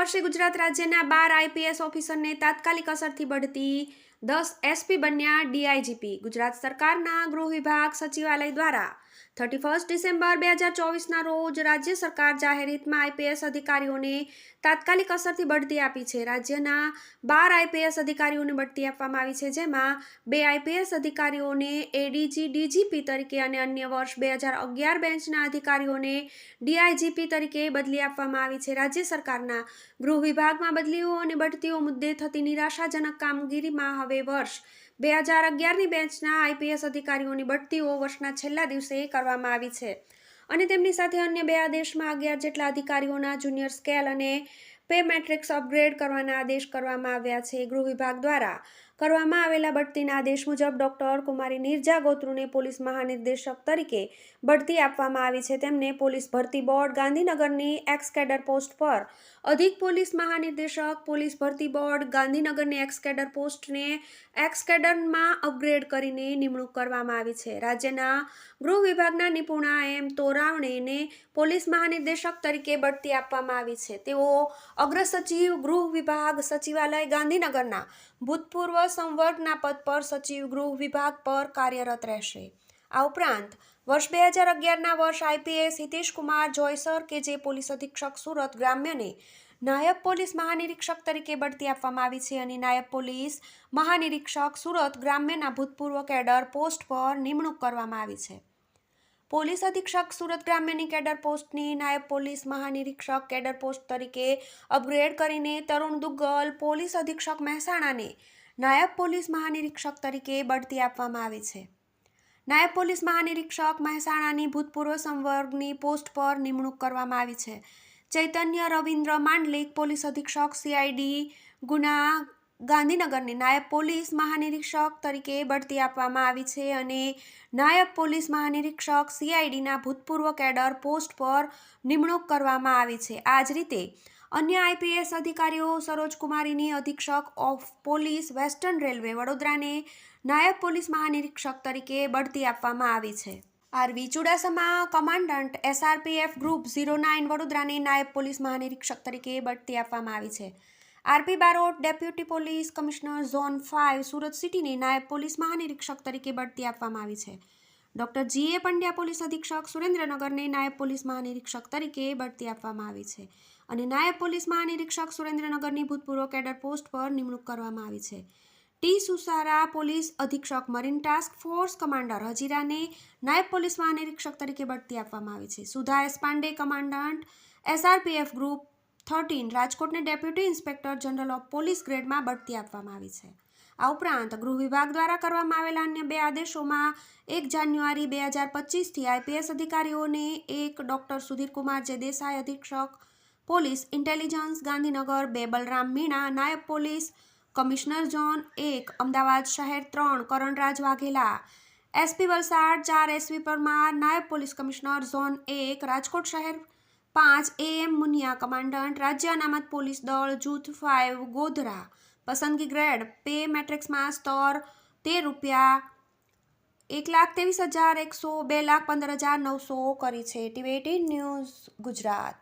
વર્ષે ગુજરાત રાજ્યના 12 આઈપીએસ ઓફિસરને તાત્કાલિક અસરથી બઢતી, 10 એસપી બન્યા ડીઆઈજીપી. ગુજરાત સરકારના ગૃહ વિભાગ સચિવાલય દ્વારા 31 ડિસેમ્બર 2024ના રોજ રાજ્ય સરકાર જાહેર હિતમાં આઈપીએસ અધિકારીઓને તાત્કાલિક અસરથી બઢતી આપી છે. રાજ્યના 12 આઈપીએસ અધિકારીઓને બઢતી આપવામાં આવી છે, જેમાં 2 આઈપીએસ અધિકારીઓને એડીજી ડીજીપી તરીકે અને અન્ય વર્ષ 2011 બેન્ચના અધિકારીઓને ડીઆઈજીપી તરીકે બદલી આપવામાં આવી છે. રાજ્ય સરકારના ગૃહ વિભાગમાં બદલીઓ અને બઢતીઓ મુદ્દે થતી નિરાશાજનક કામગીરીમાં હવે વર્ષ 2011ની બેન્ચના આઈપીએસ અધિકારીઓની બઢતીઓ વર્ષના છેલ્લા દિવસે કરવામાં આવી છે અને તેમની સાથે અન્ય 2 આદેશમાં 11 જેટલા અધિકારીઓના જુનિયર સ્કેલ અને પે મેટ્રિક્સ અપગ્રેડ કરવાના આદેશ કરવામાં આવ્યા છે. ગૃહ વિભાગ દ્વારા કરવામાં આવેલા બઢતીના આદેશ મુજબ ડોક્ટર કુમારી નીરજા ગોત્રુને પોલીસ મહાનિર્દેશક તરીકે બઢતી આપવામાં આવી છે. તેમને પોલીસ ભરતી બોર્ડ ગાંધીનગરની એક્સ કેડર પોસ્ટ પર અધિક પોલીસ મહાનિર્દેશક, પોલીસ ભરતી બોર્ડ ગાંધીનગરની એક્સ કેડર પોસ્ટને એક્સ કેડરમાં અપગ્રેડ કરીને નિમણૂક કરવામાં આવી છે. રાજ્યના ગૃહ વિભાગના નિપુણા એમ તોરાવણેને પોલીસ મહાનિર્દેશક તરીકે બઢતી આપવામાં આવી છે. તેઓ અગ્ર સચિવ, ગૃહ વિભાગ સચિવાલય ગાંધીનગરના ભૂતપૂર્વ સંવર્ગના પદ પર સચિવ, ગૃહ વિભાગ પર કાર્યરત રહેશે. આ ઉપરાંત વર્ષ 2011ના વર્ષ આઈપીએસ હિતેશ કુમાર જોયસર કે જે પોલીસ અધિક્ષક સુરત ગ્રામ્યને નાયબ પોલીસ મહાનિરીક્ષક તરીકે બઢતી આપવામાં આવી છે અને નાયબ પોલીસ મહાનિરીક્ષક સુરત ગ્રામ્યના ભૂતપૂર્વ કેડર પોસ્ટ પર નિમણૂક કરવામાં આવી છે. પોલીસ અધિક્ષક સુરત ગ્રામ્યની કેડર પોસ્ટની નાયબ પોલીસ મહાનિરીક્ષક કેડર પોસ્ટ તરીકે અપગ્રેડ કરીને તરુણ દુગ્ગલ પોલીસ અધિક્ષક મહેસાણાને નાયબ પોલીસ મહાનિરીક્ષક તરીકે બઢતી આપવામાં આવી છે. નાયબ પોલીસ મહાનિરીક્ષક મહેસાણાની ભૂતપૂર્વ સંવર્ગની પોસ્ટ પર નિમણૂક કરવામાં આવી છે. ચૈતન્ય રવિન્દ્ર માંડલિક પોલીસ અધિક્ષક સીઆઈડી ગુના ગાંધીનગરની નાયબ પોલીસ મહાનિરીક્ષક તરીકે બઢતી આપવામાં આવી છે અને નાયબ પોલીસ મહાનિરીક્ષક સીઆઈડીના ભૂતપૂર્વ કેડર પોસ્ટ પર નિમણૂક કરવામાં આવી છે. આ જ રીતે અન્ય આઈપીએસ અધિકારીઓ સરોજ કુમારીની અધિક્ષક ઓફ પોલીસ વેસ્ટર્ન રેલવે વડોદરાને નાયબ પોલીસ મહાનિરીક્ષક તરીકે બઢતી આપવામાં આવી છે. RV Chudasama commandant SRPF group 09 વડોદરાને નાયબ પોલીસ મહાનિરીક્ષક તરીકે બઢતી આપવામાં આવી છે. RP Barot deputy police commissioner zone 5 Surat સિટીને નાયબ પોલીસ મહાનિરીક્ષક તરીકે બઢતી આપવામાં આવી છે. ડોક્ટર જીએ પંડ્યા પોલીસ અધિક્ષક સુરેન્દ્રનગરને નાયબ પોલીસ મહાનિરીક્ષક તરીકે બઢતી આપવામાં આવી છે અને નાયબ પોલીસ મહાનિરીક્ષક સુરેન્દ્રનગરની ભૂતપૂર્વ કેડર પોસ્ટ પર નિમણૂક કરવામાં આવી છે. ટી સુસારા પોલીસ અધિક્ષક મરીન ટાસ્ક ફોર્સ કમાન્ડર હજીરાને નાયબ પોલીસ મહાનિરીક્ષક તરીકે બઢતી આપવામાં આવી છે. Sudha S Pandey commandant SRPF group 13 રાજકોટને deputy inspector general of police ગ્રેડમાં બઢતી આપવામાં આવી છે. આ ઉપરાંત ગૃહ વિભાગ દ્વારા કરવામાં આવેલા અન્ય 2 આદેશોમાં 1 જાન્યુઆરી 2025થી આઈપીએસ અધિકારીઓને એક ડોક્ટર સુધીરકુમાર જે દેસાઈ અધિક્ષક પોલીસ ઇન્ટેલિજન્સ ગાંધીનગર, 2 બલરામ મીણા નાયબ પોલીસ કમિશનર ઝોન 1 અમદાવાદ શહેર 3 કરણરાજ વાઘેલા એસપી વલસાડ, 4 એસવી પરમાર નાયબ પોલીસ કમિશનર ઝોન 1 રાજકોટ શહેર 5 એએમ મુનિયા કમાન્ડન્ટ રાજ્ય અનામત પોલીસ દળ જૂથ 5 ગોધરા પસંદગી ગ્રેડ પે મેટ્રિક્સમાં સ્તર ₹13 1,23,100 2,15,900 કરી છે. ટીવી18 ન્યૂઝ ગુજરાત.